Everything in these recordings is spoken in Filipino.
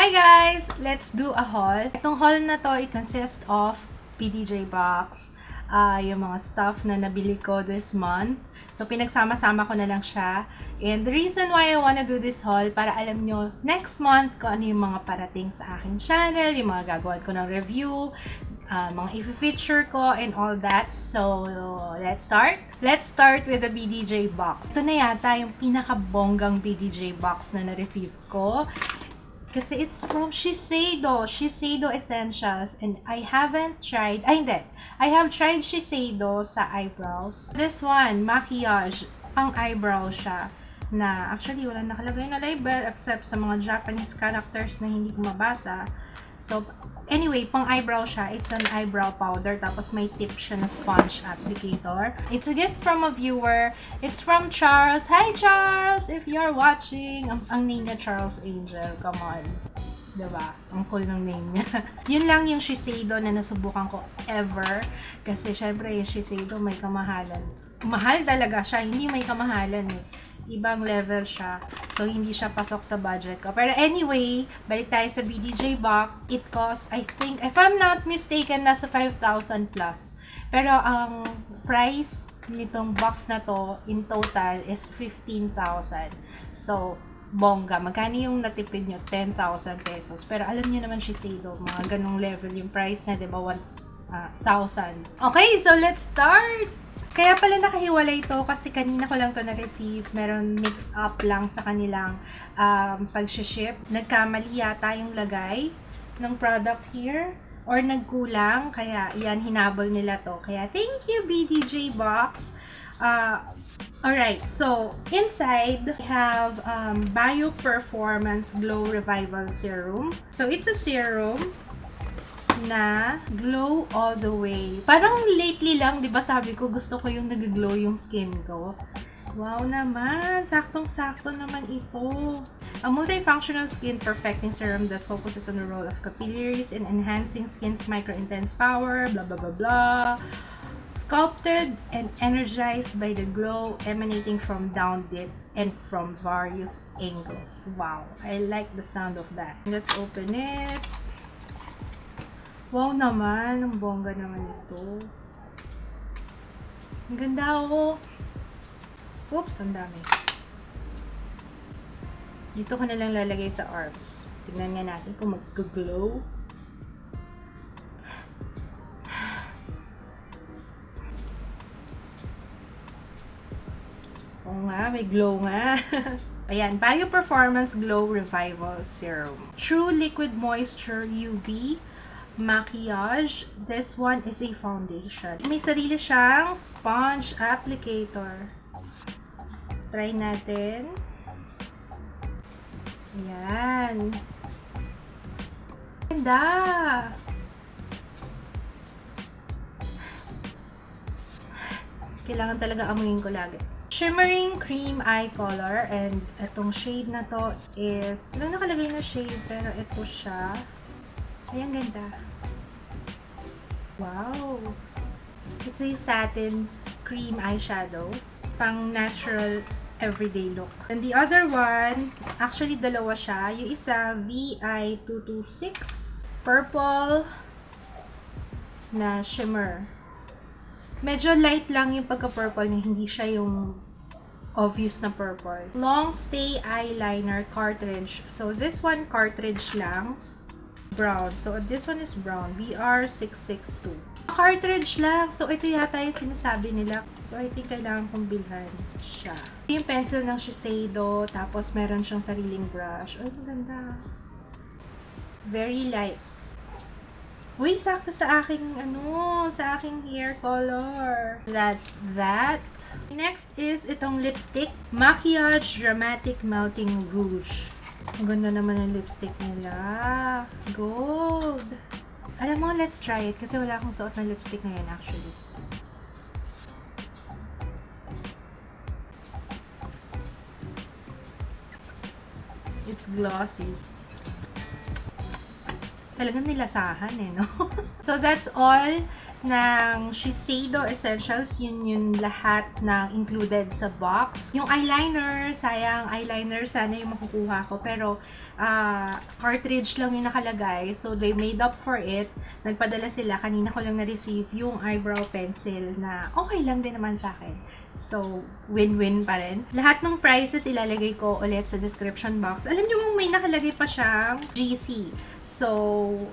Hi guys! Let's do a haul. Itong haul na to, it consists of PDJ box, yung mga stuff na nabili ko this month. So, pinagsama-sama ko na lang siya. And the reason why I wanna do this haul, para alam nyo next month kung ano yung mga parating sa aking channel, yung mga gagawin ko ng review, mga i-feature ko, and all that. So, let's start. Let's start with the BDJ box. Ito na yata yung pinakabonggang BDJ box na na-receive ko. Kasi it's from Shiseido Essentials, and I haven't tried, I have tried Shiseido sa eyebrows. This one, maquillage, pang eyebrow siya, na actually wala nakalagay na label except sa mga Japanese characters na hindi ko mabasa. So, anyway, pang eyebrow siya. It's an eyebrow powder. Tapos may tip siya na sponge applicator. It's a gift from a viewer. It's from Charles. Hi, Charles! If you're watching. Ang name niya, Charles Angel. Come on. Diba? Ang cool ng name niya. Yun lang yung Shiseido na nasubukan ko ever. Kasi syempre yung Shiseido may kamahalan. Mahal talaga siya. Hindi may kamahalan eh. Ibang level siya. So, hindi siya pasok sa budget ko. Pero anyway, balik tayo sa BDJ box. It costs, I think, if I'm not mistaken, nasa 5,000 plus. Pero ang price nitong box na to, in total, is 15,000. So, bongga. Magkano yung natipid nyo? 10,000 pesos. Pero alam niyo naman, Shiseido, mga ganong level yung price na, diba? 1,000. Okay, so let's start! Kaya pala nakahiwalay ito kasi kanina ko lang to na-receive. Meron mix-up lang sa kanilang pag-ship. Nagkamali yata yung lagay ng product here. Or nagkulang. Kaya yan, hinabol nila to. Kaya thank you, BDJ box. Alright, so inside we have Bio Performance Glow Revival Serum. So it's a serum na glow all the way. Parang lately lang, di ba sabi ko, gusto ko yung nag-glow yung skin ko. Wow naman! Saktong-sakto naman ito. A multifunctional skin perfecting serum that focuses on the role of capillaries in enhancing skin's micro-intense power, blah blah blah blah. Sculpted and energized by the glow emanating from down deep and from various angles. Wow! I like the sound of that. Let's open it. Wow naman, ang bongga naman ito. Ang ganda ako. Oops, ang dami. Dito ko na lang lalagay sa arms. Tingnan nga natin kung mag-glow. Oo nga, may glow nga. Ayan, Bio Performance Glow Revival Serum. True Liquid Moisture UV Maquillage. This one is a foundation. May sarili siyang sponge applicator. Try natin. Ayan. Ganda! Kailangan talaga amuyin ko lagi. Shimmering Cream Eye Color. And itong shade na to is, walang nakalagay na shade, pero ito siya. Ayan, ganda. Wow! It's a satin cream eyeshadow. Pang natural everyday look. And the other one, actually dalawa siya. Yung isa, VI226. Purple na shimmer. Medyo light lang yung pagka-purple niya. Hindi siya yung obvious na purple. Long Stay Eyeliner Cartridge. So, this one cartridge lang. Brown. So, this one is brown. BR662. Cartridge lang. So, ito yata yung sinasabi nila. So, I think kailangan kong bilhan siya. Yung pencil ng Shiseido. Tapos, meron siyang sariling brush. Oh, maganda. Very light. Uy, sakto sa aking, sa aking hair color. That's that. Next is itong lipstick. Maquillage Dramatic Melting Rouge. Ang ganda naman ng lipstick nila. Gold. Alam mo, let's try it. Kasi wala akong suot ng lipstick ngayon actually. It's glossy. talagang nilasahan eh, no? So that's all ng Shiseido Essentials. Yun yung lahat na included sa box. Yung eyeliner, sayang eyeliner, sana yung makukuha ko. Pero cartridge lang yung nakalagay. So they made up for it. Nagpadala sila. Kanina ko lang na-receive yung eyebrow pencil na okay lang din naman sa akin. So, win-win pa rin. Lahat ng prices ilalagay ko ulit sa description box. Alam nyo may nakalagay pa siyang GC. So,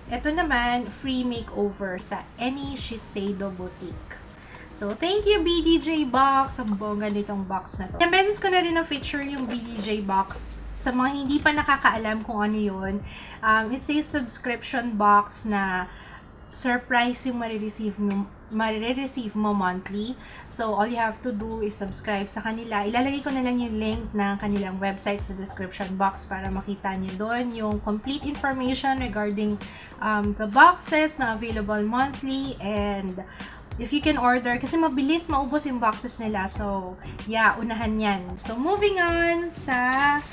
eto naman, free makeover sa any Shiseido boutique. So, thank you BDJ Box. Ang bongga nitong box na to. Yung beses ko na rin na-feature yung BDJ Box. Sa mga hindi pa nakakaalam kung ano yun, it's a subscription box na surprise yung marireceive mo monthly. So, all you have to do is subscribe sa kanila. Ilalagay ko na lang yung link ng kanilang website sa description box para makita nyo doon yung complete information regarding the boxes na available monthly, and if you can order, kasi mabilis maubos yung boxes nila. So, yeah, unahan yan. So, moving on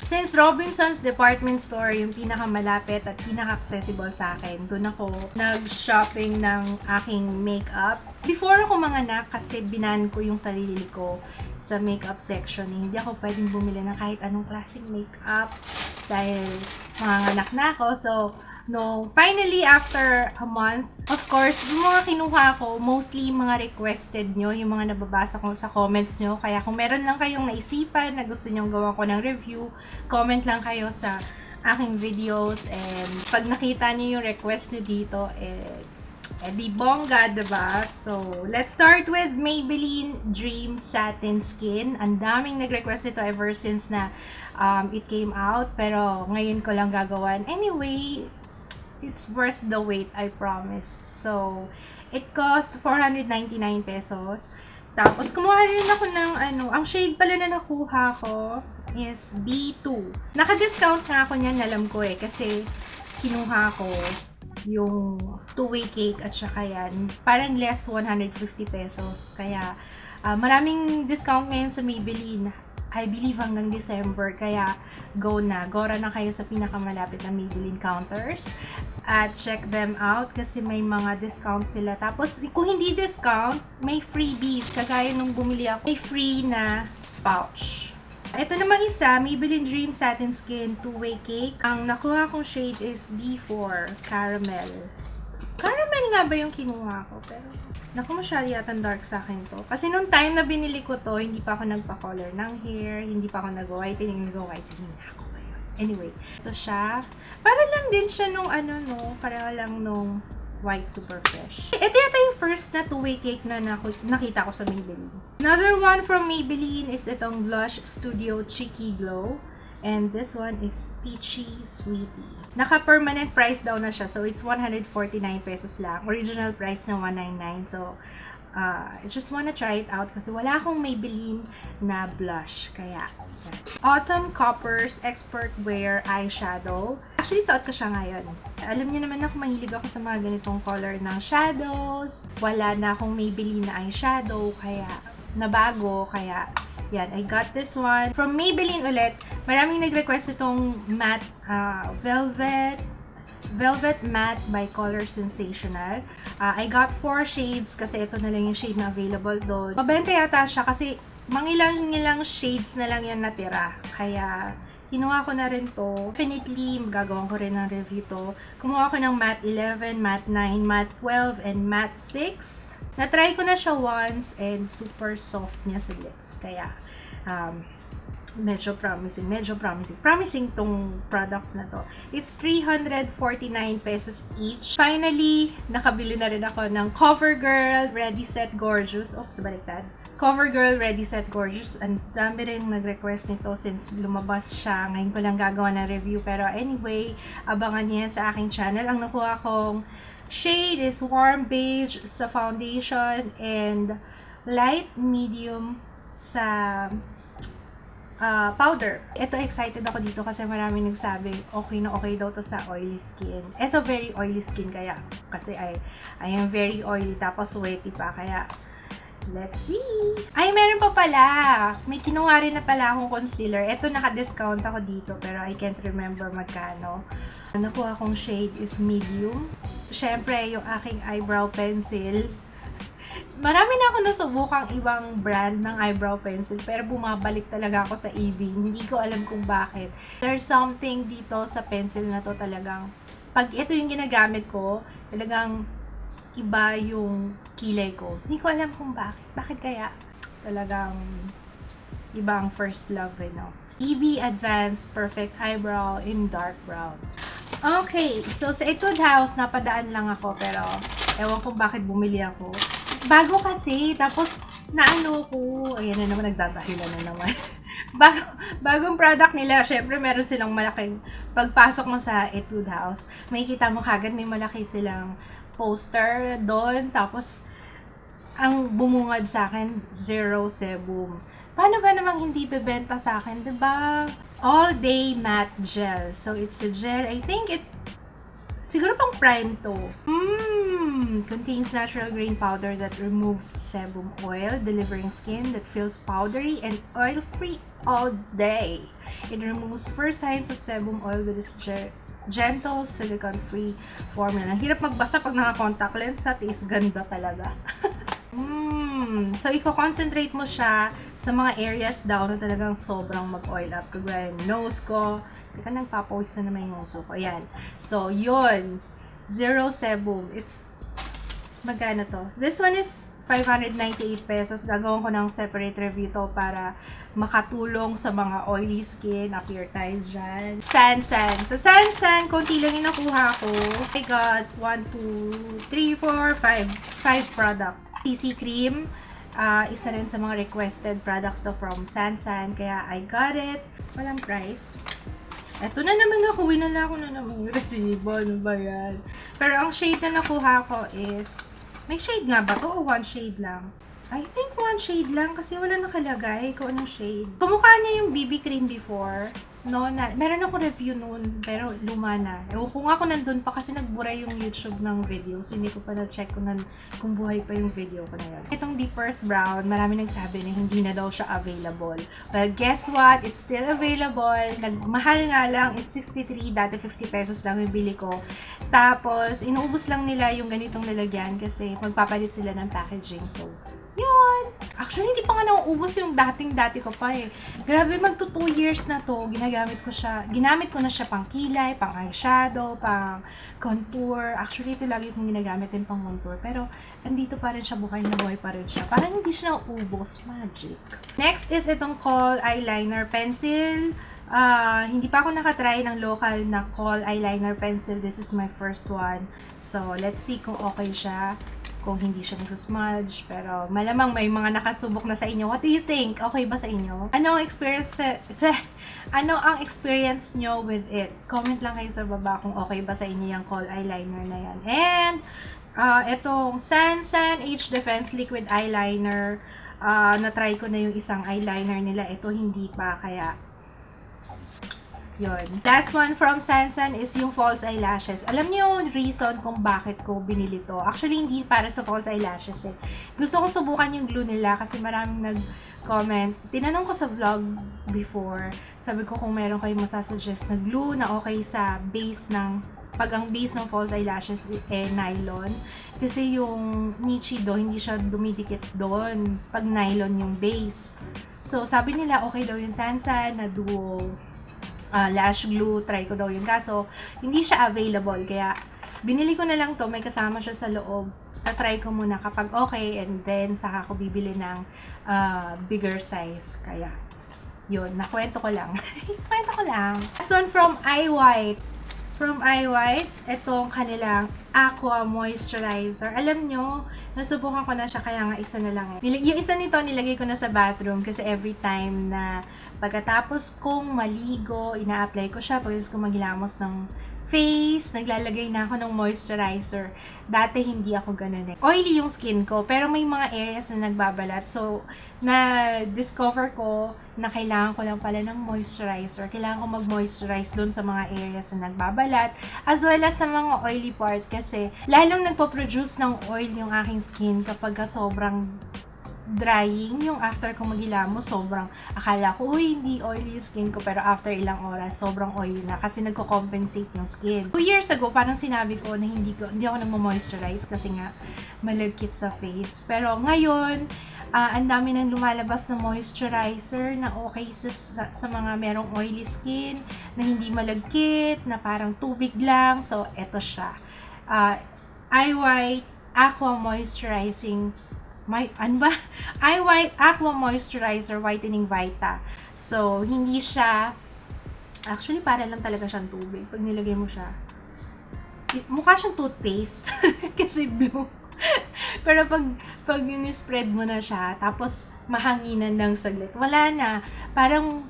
since Robinsons Department Store yung pinakamalapit at pinaka-accessible sa akin, doon ako nag-shopping ng aking makeup. Before ako manganak, kasi binan ko yung sarili ko sa makeup section. Hindi ako pwedeng bumili ng kahit anong klaseng makeup dahil manganak na ako. So, no, finally, after a month, of course, yung mga kinuha ko, mostly mga requested nyo, yung mga nababasa ko sa comments nyo. Kaya kung meron lang kayong naisipan na gusto nyong gawa ko ng review, comment lang kayo sa aking videos. And pag nakita nyo yung request nyo dito, di bongga, diba? So, let's start with Maybelline Dream Satin Skin. Ang daming nag-request nito ever since na it came out. Pero ngayon ko lang gagawan. Anyway, it's worth the wait, I promise. So, it cost 499 pesos. Tapos, kumuha rin ako ng ang shade pala na nakuha ko is B2. Naka-discount nga ako niyan, alam ko eh, kasi kinuha ko yung two-way cake at saka yan. Parang less 150 pesos. Kaya, maraming discount ngayon sa Maybelline. I believe hanggang December, kaya go na. Gora na kayo sa pinakamalapit na Maybelline counters at check them out kasi may mga discount sila. Tapos, kung hindi discount, may freebies. Kagaya nung bumili ako, may free na pouch. Ito namang isa, Maybelline Dream Satin Skin two-way cake. Ang nakuha kong shade is B4 Caramel. Caramel nga ba yung kinuha ko? Pero naku, masyado yata dark sa akin to. Kasi nung time na binili ko to, hindi pa ako nagpa-color ng hair, hindi pa ako nag-whitening na ako ngayon. Anyway, ito siya. Para lang din siya nung para lang nung White Super Fresh. Ito yata yung first na two-way cake na nakita ko sa Maybelline. Another one from Maybelline is itong Blush Studio Cheeky Glow. And this one is Peachy Sweetie. Naka-permanent price daw na siya. So, it's 149 pesos lang. Original price na 199. So, I just wanna try it out kasi wala akong Maybelline na blush. Kaya, yan. Autumn Coppers Expert Wear Eyeshadow. Actually, suot ko siya ngayon. Alam niyo naman ako, mahilig ako sa mga ganitong color ng shadows. Wala na akong Maybelline na eyeshadow. Kaya, nabago. Kaya, yan, I got this one. From Maybelline ulit, maraming nag-request itong matte Velvet Matte by Color Sensational. I got 4 shades kasi ito na lang yung shade na available doon. Mabenta yata siya kasi mangilang shades na lang yan natira. Kaya, kinuha ko na rin to. Definitely, magagawa ko rin ng review to. Kumuha ko ng matte 11, matte 9, matte 12, and matte 6. Na-try ko na siya once and super soft niya sa lips. Kaya, medyo promising. Promising tong products na to. It's 349 pesos each. Finally, nakabili na rin ako ng CoverGirl Ready Set Gorgeous. Oops, baliktad. CoverGirl Ready Set Gorgeous. Ang dami rin nag-request nito since lumabas siya. Ngayon ko lang gagawa ng review. Pero anyway, abangan niyo yan sa aking channel. Ang nakuha kong shade is warm beige sa foundation and light medium sa powder. Ito, excited ako dito kasi maraming nagsabing okay na okay daw to sa oily skin. So very oily skin kaya kasi I am very oily tapos sweaty pa kaya Let's see! Ay, meron pa pala! May kinuha rin na pala akong concealer. Ito, naka-discount ako dito, pero I can't remember magkano. Ang nakuha kong shade is medium. Siyempre, yung aking eyebrow pencil. Marami na ako nasubukang ibang brand ng eyebrow pencil, pero bumabalik talaga ako sa EB. Hindi ko alam kung bakit. There's something dito sa pencil na to talagang, pag ito yung ginagamit ko, talagang iba yung kilay ko. Hindi ko alam kung bakit. Bakit kaya? Talagang iba ang first love, no? EB Advanced Perfect Eyebrow in Dark Brown. Okay, so sa Etude House, napadaan lang ako, pero ewan kung bakit bumili ako. Bago kasi, tapos naano ko, ayan na naman, nagdadahilan na naman. Bagong product nila, syempre meron silang malaking, pagpasok mo sa Etude House, makikita mo kagad may malaki silang poster doon, tapos ang bumungad sa akin, Zero Sebum. Paano ba namang hindi bebenta sa akin, diba? All Day Matte Gel. So, it's a gel. I think siguro pang prime to. Contains natural grain powder that removes sebum oil, delivering skin that feels powdery and oil-free all day. It removes first signs of sebum oil with its gentle, silicone-free formula. Hirap magbasa pag naka-contact lens, at is ganda talaga. So, i-concentrate mo siya sa mga areas daw na talagang sobrang mag-oil up. Kagaya yung nose ko. Teka, nagpapawis na naman yung nose ko. Ayan. So, yun. Zero Sebum. It's magkano to? This one is 598 pesos. Gagawin ko ng separate review to para makatulong sa mga oily skin. Appear tayo dyan. Sansan. Sa Sansan, konti lang yung nakuha ko. I got 1, 2, 3, 4, 5 products. CC cream. Isa rin sa mga requested products to from Sansan. Kaya I got it. Walang price. Eto na naman ako. Winala ko na naman yung resibo. Ano ba yan? Pero ang shade na nakuha ko is... May shade nga ba to o one shade lang? I think one shade lang kasi wala nakalagay kung anong shade. Kumukha niya yung BB cream before. No, meron ako review noon, pero luma na. Ewan ko nga kung nandun pa kasi nagbura yung YouTube ng videos. Hindi ko pa na-check kung buhay pa yung video ko na yun. Itong Deep Earth Brown, marami nagsabi na hindi na daw siya available. Well, guess what? It's still available. Nagmahal nga lang. It's 63. Dati 50 pesos lang yung bili ko. Tapos, inuubos lang nila yung ganitong lalagyan kasi magpapalit sila ng packaging. So, yun. Actually, hindi pa nga nauubos yung dating-dati ko pa eh. Grabe, magto 2 years na to. Ginamit ko na siya pang kilay, pang eyeshadow, pang contour. Actually, ito lagi kong ginagamit din pang contour. Pero, andito pa rin siya, buhay na buhay pa rin siya. Parang hindi siya nauubos. Magic. Next is itong Kohl Eyeliner Pencil. Hindi pa ako nakatry ng local na Kohl Eyeliner Pencil. This is my first one. So, let's see kung okay siya. Kung hindi siya nagsasmudge, pero malamang may mga nakasubok na sa inyo. What do you think? Okay ba sa inyo? Ano ang experience nyo with it? Comment lang kayo sa baba kung okay ba sa inyo yung Kohl eyeliner na yan. And, etong Sansan Age Defense Liquid Eyeliner, na-try ko na yung isang eyeliner nila. Ito hindi pa, kaya yun. Last one from Sansan is yung false eyelashes. Alam niyo yung reason kung bakit ko binili to. Actually, hindi para sa false eyelashes eh. Gusto ko subukan yung glue nila kasi maraming nag-comment. Tinanong ko sa vlog before. Sabi ko kung meron kayong masasuggest na glue na okay sa base ng pag ang base ng false eyelashes nylon. Kasi yung Nichido, hindi siya dumidikit doon pag nylon yung base. So, sabi nila okay daw yung Sansan na duo lash glue, try ko daw yun. Kaso, hindi siya available. Kaya, binili ko na lang to. May kasama siya sa loob. Ta-try ko muna kapag okay. And then, saka ko bibili ng bigger size. Kaya, yun. Nakwento ko lang. Nakwento ko lang. This one from Eye White. From Eye White, itong kanilang Aqua Moisturizer. Alam nyo, nasubukan ko na siya, kaya nga isa na lang. Yung isa nito, nilagay ko na sa bathroom kasi every time na pagkatapos kong maligo, ina-apply ko siya. Pagkatapos kong maghilamos ng face, naglalagay na ako ng moisturizer. Dati hindi ako ganun eh. Oily yung skin ko, pero may mga areas na nagbabalat. So, na-discover ko na kailangan ko lang pala ng moisturizer. Kailangan ko mag-moisturize doon sa mga areas na nagbabalat, as well as sa mga oily part kasi lalong nagpo-produce ng oil yung aking skin kapag sobrang drying yung after ko maghilamos. Sobrang, akala ko, uy, hindi oily skin ko. Pero after ilang oras, sobrang oily na kasi nagko-compensate yung skin. 2 years ago, parang sinabi ko na hindi ako nagmo-moisturize kasi nga malagkit sa face. Pero ngayon, ang dami nang lumalabas na moisturizer na okay sa mga merong oily skin, na hindi malagkit, na parang tubig lang. So, eto siya. Eye White Aqua Moisturizing Eye White Aqua Moisturizer Whitening Vita. So, hindi siya, actually, para lang talaga siyang tubig. Pag nilagay mo siya, mukha siyang toothpaste. Kasi blue. Pero pag spread mo na siya, tapos mahanginan ng saglit, wala na. Parang,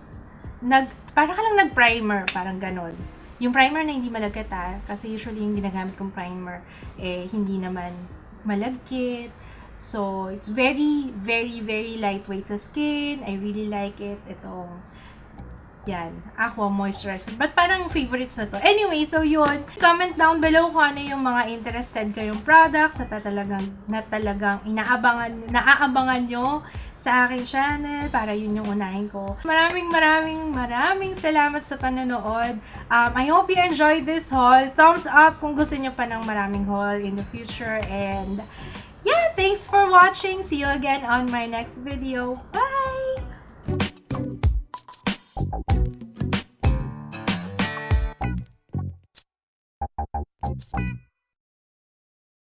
para ka lang nag-primer, parang ganon. Yung primer na hindi malagkit kasi usually yung ginagamit kong primer, hindi naman malagkit. So, it's very, very, very lightweight sa skin. I really like it. Itong, yan, Aqua Moisturizer. But parang favorites na to. Anyway, so yun. Comment down below kung ano yung mga interested kayong products na talagang naaabangan nyo sa aking channel para yun yung unahin ko. Maraming salamat sa panonood. I hope you enjoyed this haul. Thumbs up kung gusto nyo pa ng maraming haul in the future. And yeah, thanks for watching. See you again on my next video. Bye!